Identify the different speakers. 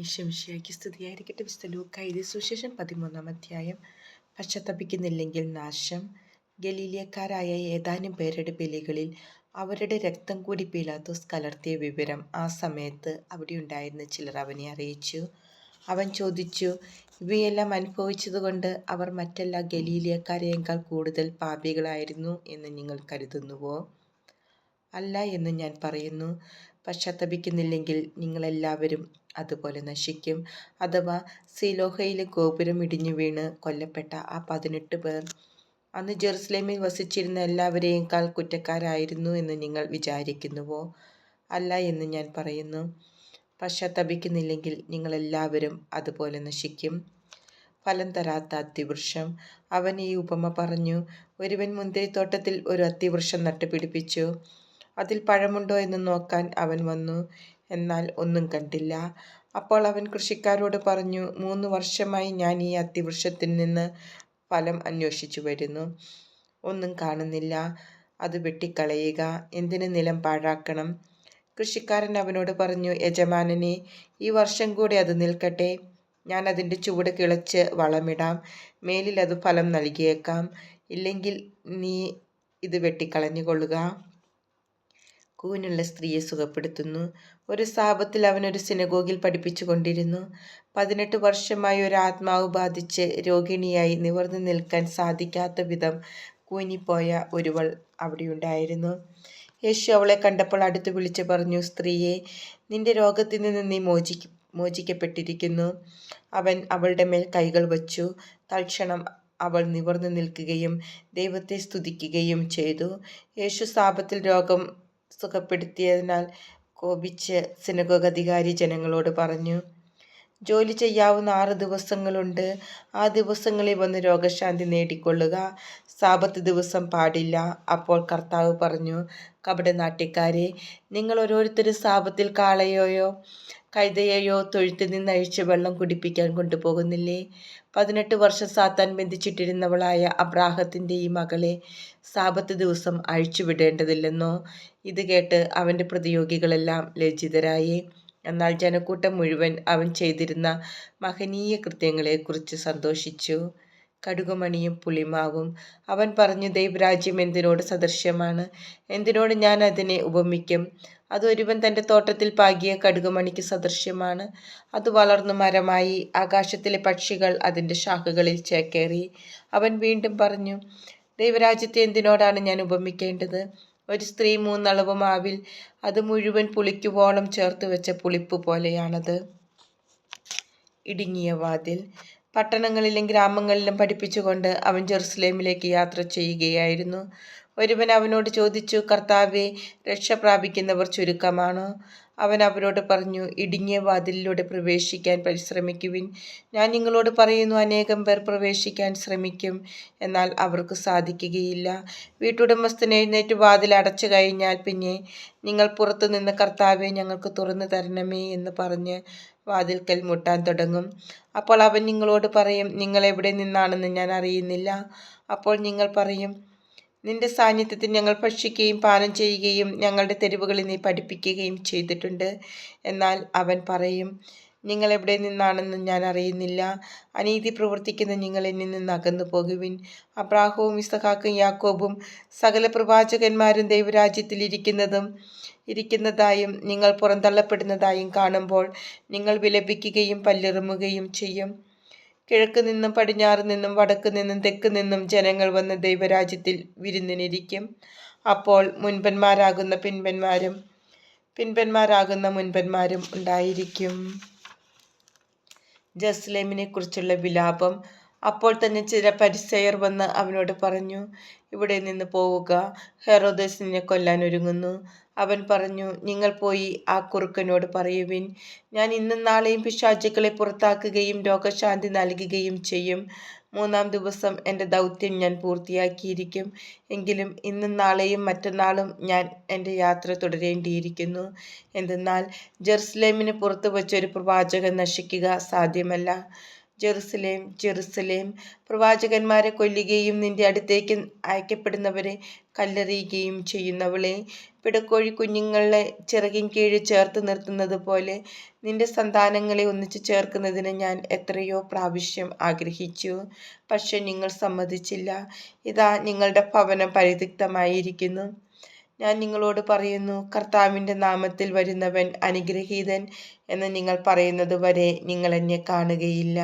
Speaker 1: ഈശോമിശിഹായ്ക്ക് സ്തുതിയായിരിക്കട്ടെ. വിശുദ്ധ ലൂക്കാ എഴുതിയ സുവിശേഷം 13-ാം അധ്യായം. പശ്ചാത്തപിക്കുന്നില്ലെങ്കിൽ നാശം. ഗലീലിയക്കാരായ ഏതാനും പേരുടെ ബലികളിൽ അവരുടെ രക്തം കൂടി പീലാത്തോസ് കലർത്തിയ വിവരം ആ സമയത്ത് അവിടെയുണ്ടായിരുന്ന ചിലർ അവനെ അറിയിച്ചു. അവൻ ചോദിച്ചു, ഇവയെല്ലാം അനുഭവിച്ചതുകൊണ്ട് അവർ മറ്റെല്ലാ ഗലീലിയക്കാരെയേക്കാൾ കൂടുതൽ പാപികളായിരുന്നു എന്ന് നിങ്ങൾ കരുതുന്നുവോ? അല്ല എന്ന് ഞാൻ പറയുന്നു. പശ്ചാത്തപിക്കുന്നില്ലെങ്കിൽ നിങ്ങളെല്ലാവരും അതുപോലെ നശിക്കും. അഥവാ സീലോഹയിലെ ഗോപുരം ഇടിഞ്ഞു വീണ് കൊല്ലപ്പെട്ട ആ 18 പേർ അന്ന് ജെറുസലേമിൽ വസിച്ചിരുന്ന എല്ലാവരെയേക്കാൾ കുറ്റക്കാരായിരുന്നു എന്ന് നിങ്ങൾ വിചാരിക്കുന്നുവോ? അല്ല എന്ന് ഞാൻ പറയുന്നു. പശ്ചാത്തപിക്കുന്നില്ലെങ്കിൽ നിങ്ങളെല്ലാവരും അതുപോലെ നശിക്കും. ഫലം തരാത്ത അത്തിവൃക്ഷം. അവൻ ഈ ഉപമ പറഞ്ഞു. ഒരുവൻ മുന്തിരിത്തോട്ടത്തിൽ ഒരു അത്തിവൃക്ഷം നട്ടുപിടിപ്പിച്ചു. അതിൽ പഴമുണ്ടോ എന്ന് നോക്കാൻ അവൻ വന്നു. എന്നാൽ ഒന്നും കണ്ടില്ല. അപ്പോൾ അവൻ കൃഷിക്കാരോട് പറഞ്ഞു, 3 വർഷമായി ഞാൻ ഈ അത്തിവൃക്ഷത്തിൽ നിന്ന് ഫലം അന്വേഷിച്ചു വരുന്നു. ഒന്നും കാണുന്നില്ല. അത് വെട്ടിക്കളയുക. എന്തിന് നിലം പാഴാക്കണം? കൃഷിക്കാരൻ അവനോട് പറഞ്ഞു, യജമാനനെ, ഈ വർഷം കൂടി അത് നിൽക്കട്ടെ. ഞാൻ അതിൻ്റെ ചുവട് കിളച്ച് വളമിടാം. മേലിൽ അത് ഫലം നൽകിയേക്കാം. ഇല്ലെങ്കിൽ നീ ഇത് വെട്ടിക്കളഞ്ഞുകൊള്ളുക. കൂനുള്ള സ്ത്രീയെ സുഖപ്പെടുത്തുന്നു. ഒരു സാബത്തിൽ അവൻ ഒരു സിനഗോഗിൽ പഠിപ്പിച്ചു കൊണ്ടിരുന്നു. 18 വർഷമായി ഒരു ആത്മാവ് ബാധിച്ച് രോഗിണിയായി നിവർന്നു നിൽക്കാൻ സാധിക്കാത്ത വിധം കൂനിപ്പോയ ഒരുവൾ അവിടെയുണ്ടായിരുന്നു. യേശു അവളെ കണ്ടപ്പോൾ അടുത്ത് വിളിച്ചു പറഞ്ഞു, സ്ത്രീയെ, നിന്റെ രോഗത്തിൽ നിന്ന് നീ മോചിക്കപ്പെട്ടിരിക്കുന്നു. അവൻ അവളുടെ മേൽ കൈകൾ വച്ചു. തൽക്ഷണം അവൾ നിവർന്നു നിൽക്കുകയും ദൈവത്തെ സ്തുതിക്കുകയും ചെയ്തു. യേശു സാബത്തിൽ രോഗം സുഖപ്പെടുത്തിയതിനാൽ കോപിച്ച് സിനഗോഗ് അധികാരി ജനങ്ങളോട് പറഞ്ഞു, ജോലി ചെയ്യാവുന്ന 6 ദിവസങ്ങളുണ്ട്. ആ ദിവസങ്ങളിൽ വന്ന് രോഗശാന്തി നേടിക്കൊള്ളുക. സാബത്ത് ദിവസം പാടില്ല. അപ്പോൾ കർത്താവ് പറഞ്ഞു, കപടനാട്യക്കാരെ, നിങ്ങൾ ഓരോരുത്തരും സാബത്തിൽ കാളയെയോ കഴുതയെയോ തൊഴുത്തിൽ നിന്ന് അഴിച്ച് വെള്ളം കുടിപ്പിക്കാൻ കൊണ്ടുപോകുന്നില്ലേ? 18 വർഷം സാത്താൻ ബന്ധിച്ചിട്ടിരുന്നവളായ അബ്രാഹത്തിൻ്റെ ഈ മകളെ സാബത്ത് ദിവസം അഴിച്ചുവിടേണ്ടതില്ലെന്നോ? ഇത് കേട്ട് അവൻ്റെ പ്രതിയോഗികളെല്ലാം ലജ്ജിതരായി. എന്നാൽ ജനക്കൂട്ടം മുഴുവൻ അവൻ ചെയ്തിരുന്ന മഹനീയ കൃത്യങ്ങളെക്കുറിച്ച് സന്തോഷിച്ചു. കടുകുമണിയും പുളിമാവും. അവൻ പറഞ്ഞു, ദൈവരാജ്യം എന്തിനോട് സദൃശ്യമാണ്? എന്തിനോട് ഞാൻ അതിനെ ഉപമിക്കും? അതൊരുവൻ തൻ്റെ തോട്ടത്തിൽ പാകിയ കടുകുമണിക്ക് സദൃശ്യമാണ്. അത് വളർന്നു മരമായി. ആകാശത്തിലെ പക്ഷികൾ അതിൻ്റെ ശാഖകളിൽ ചേക്കേറി. അവൻ വീണ്ടും പറഞ്ഞു, ദൈവരാജ്യത്തെ എന്തിനോടാണ് ഞാൻ ഉപമിക്കേണ്ടത്? ഒരു സ്ത്രീ 3 അളവ് മാവിൽ അത് മുഴുവൻ പുളിക്കുവോളം ചേർത്ത് വെച്ച പുളിപ്പ് പോലെയാണത്. ഇടുങ്ങിയ വാതിൽ. പട്ടണങ്ങളിലും ഗ്രാമങ്ങളിലും പഠിപ്പിച്ചുകൊണ്ട് അവൻ ജെറുസലേമിലേക്ക് യാത്ര ചെയ്യുകയായിരുന്നു. ഒരുവൻ അവനോട് ചോദിച്ചു, കർത്താവേ, രക്ഷ പ്രാപിക്കുന്നവർ ചുരുക്കമാണോ? അവൻ അവരോട് പറഞ്ഞു, ഇടുങ്ങിയ വാതിലിലൂടെ പ്രവേശിക്കാൻ പരിശ്രമിക്കുവിൻ. ഞാൻ നിങ്ങളോട് പറയുന്നു, അനേകം പേർ പ്രവേശിക്കാൻ ശ്രമിക്കും, എന്നാൽ അവർക്ക് സാധിക്കുകയില്ല. വീട്ടുടമസ്ഥൻ എഴുന്നേറ്റ് വാതിൽ അടച്ചു കഴിഞ്ഞാൽ പിന്നെ നിങ്ങൾ പുറത്തുനിന്ന്, കർത്താവേ, ഞങ്ങൾക്ക് തുറന്നു തരണമേ എന്ന് പറഞ്ഞ് വാതിൽക്കൽ മുട്ടാൻ തുടങ്ങും. അപ്പോൾ അവൻ നിങ്ങളോട് പറയും, നിങ്ങൾ എവിടെ നിന്നാണെന്ന് ഞാൻ അറിയുന്നില്ല. അപ്പോൾ നിങ്ങൾ പറയും, നിന്റെ സാന്നിധ്യത്തിൽ ഞങ്ങൾ ഭക്ഷിക്കുകയും പാനം ചെയ്യുകയും ഞങ്ങളുടെ തെരുവുകളിൽ നീ പഠിപ്പിക്കുകയും ചെയ്തിട്ടുണ്ട്. എന്നാൽ അവൻ പറയും, നിങ്ങൾ എവിടെ നിന്നാണെന്ന് ഞാൻ അറിയുന്നില്ല. അനീതി പ്രവർത്തിക്കുന്ന നിങ്ങൾ എന്നിൽ നിന്ന് അകന്നു പോകുവിൻ. അബ്രാഹവും ഇസഹാക്കും യാക്കോബും സകല പ്രവാചകന്മാരും ദൈവരാജ്യത്തിൽ ഇരിക്കുന്നതായും നിങ്ങൾ പുറന്തള്ളപ്പെടുന്നതായും കാണുമ്പോൾ നിങ്ങൾ വിലപിക്കുകയും പല്ലിറുമുകയും ചെയ്യും. കിഴക്ക് നിന്നും പടിഞ്ഞാറ് നിന്നും വടക്ക് നിന്നും തെക്ക് നിന്നും ജനങ്ങൾ വന്ന് ദൈവരാജ്യത്തിൽ വിരുന്നിനിരിക്കും. അപ്പോൾ മുൻപന്മാരാകുന്ന പിൻപന്മാരും പിൻപന്മാരാകുന്ന മുൻപന്മാരും ഉണ്ടായിരിക്കും. ജെറുസലേമിനെ കുറിച്ചുള്ള വിലാപം. അപ്പോൾ തന്നെ ചില പരിസയർ വന്ന് അവനോട് പറഞ്ഞു, ഇവിടെ നിന്ന് പോവുക, ഹെറോദസ് നിന്നെ കൊല്ലാൻ ഒരുങ്ങുന്നു. അവൻ പറഞ്ഞു, നിങ്ങൾ പോയി ആ കുറുക്കനോട് പറയുവിൻ, ഞാൻ ഇന്നും നാളെയും പിശാചുക്കളെ പുറത്താക്കുകയും രോഗശാന്തി നൽകുകയും ചെയ്യും. 3-ാം ദിവസം എൻ്റെ ദൗത്യം ഞാൻ പൂർത്തിയാക്കിയിരിക്കും. എങ്കിലും ഇന്നും നാളെയും മറ്റന്നാളും ഞാൻ എൻ്റെ യാത്ര തുടരേണ്ടിയിരിക്കുന്നു. എന്തെന്നാൽ ജെറുസലേമിന് പുറത്ത് വച്ചൊരു പ്രവാചകൻ നശിക്കുക സാധ്യമല്ല. ജെറുസലേം, ജെറുസലേം, പ്രവാചകന്മാരെ കൊല്ലുകയും നിന്റെ അടുത്തേക്ക് അയക്കപ്പെടുന്നവരെ കല്ലെറിയുകയും ചെയ്യുന്നവളെ, പിടക്കോഴി കുഞ്ഞുങ്ങളെ ചിറകിൻ കീഴിൽ ചേർത്ത് നിർത്തുന്നത് പോലെ നിന്റെ സന്താനങ്ങളെ ഒന്നിച്ചു ചേർക്കുന്നതിന് ഞാൻ എത്രയോ പ്രാവശ്യം ആഗ്രഹിച്ചു. പക്ഷെ നിങ്ങൾ സമ്മതിച്ചില്ല. ഇതാ നിങ്ങളുടെ ഭവനം പരിത്യക്തമായിരിക്കുന്നു. ഞാൻ നിങ്ങളോട് പറയുന്നു, കർത്താവിൻ്റെ നാമത്തിൽ വരുന്നവൻ അനുഗ്രഹീതൻ എന്ന് നിങ്ങൾ പറയുന്നത് വരെ നിങ്ങൾ എന്നെ കാണുകയില്ല.